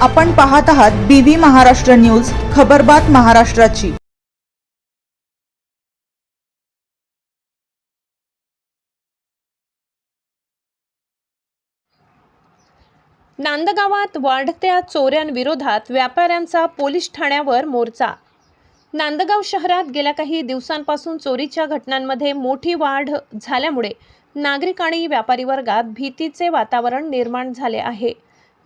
आपण पाहत आहात BV महाराष्ट्र न्यूज, खबरबात महाराष्ट्राची। नांदगावात वाढत्या चोऱ्यांविरोधात व्यापाऱ्यांचा पोलीस ठाण्यावर मोर्चा। नांदगाव शहरात गेल्या काही दिवसांपासून चोरीच्या घटनांमध्ये मोठी वाढ झाल्यामुळे नागरिक आणि व्यापारी वर्गात भीतीचे वातावरण निर्माण झाले आहे।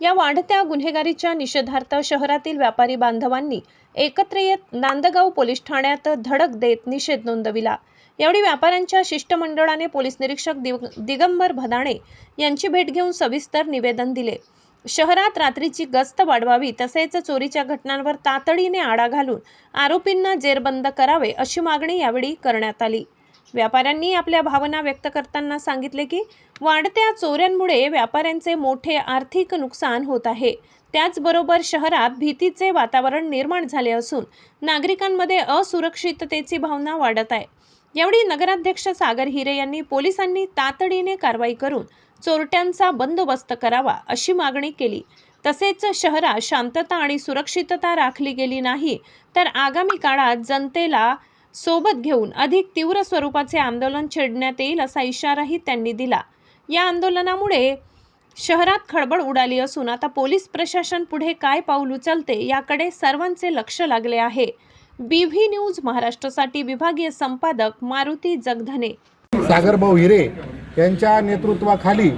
या वाढत्या गुन्हेगारीच्या निषेधार्थ शहरातील व्यापारी बांधवांनी एकत्र येत नांदगाव पोलीस ठाण्यात धडक देत निषेध नोंदविला। यावेळी व्यापाऱ्यांच्या शिष्टमंडळाने पोलीस निरीक्षक दिगंबर भदाणे यांची भेट घेऊन सविस्तर निवेदन दिले। शहरात रात्रीची गस्त वाढवावी तसेच चोरीच्या घटनांवर तातडीने आळा घालून आरोपींना जेरबंद करावे अशी मागणी यावेळी करण्यात आली। व्यापाऱ्यांनी आपल्या भावना व्यक्त करताना सांगितले की वाढत्या चोऱ्यांमुळे व्यापाऱ्यांचे मोठे आर्थिक नुकसान होत आहे। त्याचबरोबर शहरात भीतीचे वातावरण निर्माण झाले असून नागरिकांमध्ये असुरक्षिततेची भावना वाढत आहे। यावेळी नगराध्यक्ष सागर हिरे यांनी पोलिसांनी तातडीने कारवाई करून चोरट्यांचा बंदोबस्त करावा अशी मागणी केली। तसेच शहरात शांतता आणि सुरक्षितता राखली गेली नाही तर आगामी काळात जनतेला सोबत घेऊन अधिक तीव्र स्वरूपाचे आंदोलन छेडण्यात येईल असा इशाराही त्यांनी दिला। या आंदोलनामुळे शहरात खळबळ उडाली असून आता पोलीस प्रशासन पुढे काय पाऊल उचलते याकडे सर्वांचे लक्ष लागले आहे। BV न्यूज महाराष्ट्रासाठी विभागीय संपादक मारुती जगधने। सागरभाऊ हिरे यांच्या नेतृत्वाखाली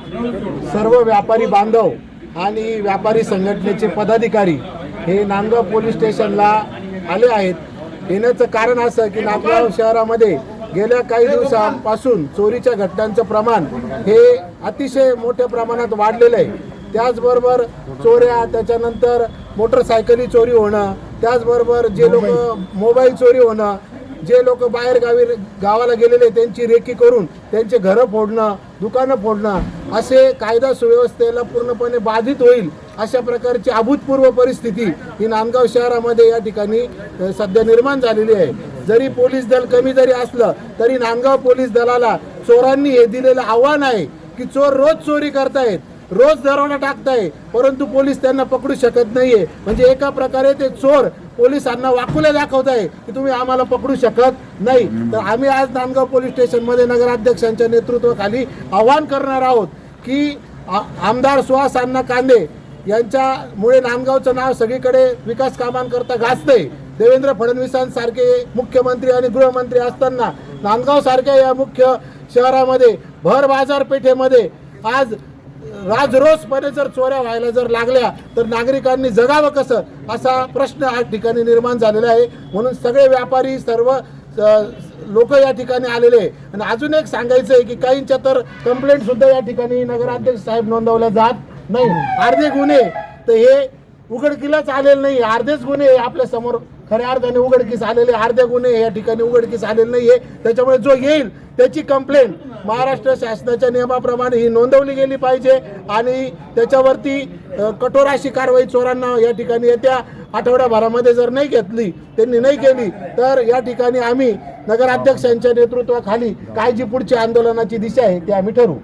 सर्व व्यापारी बांधव आणि व्यापारी संघटनेचे पदाधिकारी हे नांदगाव पोलीस स्टेशनला आले आहेत। येण्याचं कारण असं की नांदगाव शहरामध्ये गेल्या काही दिवसांपासून चोरीच्या घटनांचं प्रमाण हे अतिशय मोठ्या प्रमाणात वाढलेलं आहे। त्याचबरोबर चोऱ्या, त्याच्यानंतर मोटरसायकली चोरी होणं, त्याचबरोबर जे लोक मोबाईल चोरी होणं, जे लोक बाहेर गावाला गेलेले त्यांची रेकी करून त्यांचे घरं फोडणं, दुकानं फोडणं, असे कायदा सुव्यवस्थेला पूर्णपणे बाधित होईल अशा प्रकारची अभूतपूर्व परिस्थिती ही नांदगाव शहरामध्ये या ठिकाणी सध्या निर्माण झालेली आहे। जरी पोलीस दल कमी जरी असलं तरी नांदगाव पोलीस दलाला चोरांनी हे दिलेलं आव्हान आहे की चोर रोज चोरी करतायत, रोज दरोडा टाकताय, परंतु पोलीस त्यांना पकडू शकत नाहीये। म्हणजे एका प्रकारे ते चोर पोलिसांना वाकुल्या दाखवत आहे की तुम्ही आम्हाला पकडू शकत नाही। तर आम्ही आज नांदगाव पोलीस स्टेशनमध्ये नगराध्यक्षांच्या नेतृत्वाखाली आवाहन करणार आहोत की आमदार सुहास अण्णा कांदे यांच्यामुळे नांदगावचं नाव सगळीकडे विकास कामांकरता गाजतंय। देवेंद्र फडणवीसांसारखे मुख्यमंत्री आणि गृहमंत्री असताना नांदगाव सारख्या या मुख्य शहरामध्ये भर बाजारपेठेमध्ये आज राजरोसपणे जर चोऱ्या व्हायला जर लागल्या तर नागरिकांनी जगावं कसं असा प्रश्न या ठिकाणी निर्माण झालेला आहे। म्हणून सगळे व्यापारी, सर्व लोक या ठिकाणी आलेले आहे। आणि अजून एक सांगायचं आहे की काहींच्या तर कंप्लेंट सुद्धा या ठिकाणी नगराध्यक्ष साहेब नोंदवल्या जात नाही। अर्धे गुन्हे तर हे उघडकीलाच आलेले नाही, अर्धेच गुन्हे आपल्या समोर खऱ्या अर्थाने उघडकीस आलेले, अर्धे गुन्हे या ठिकाणी उघडकीस आलेले नाहीये। त्याच्यामुळे जो येईल त्याची कंप्लेंट महाराष्ट्र शासनाच्या नियमाप्रमाणे ही नोंदवली गेली पाहिजे आणि त्याच्यावरती कठोर अशी कारवाई चोरांना या ठिकाणी येत्या आठवड्याभरामध्ये जर नाही घेतली, त्यांनी नाही केली तर या ठिकाणी आम्ही नगराध्यक्षांच्या नेतृत्वाखाली काय जी पुढची आंदोलनाची दिशा आहे ते आम्ही ठरवू।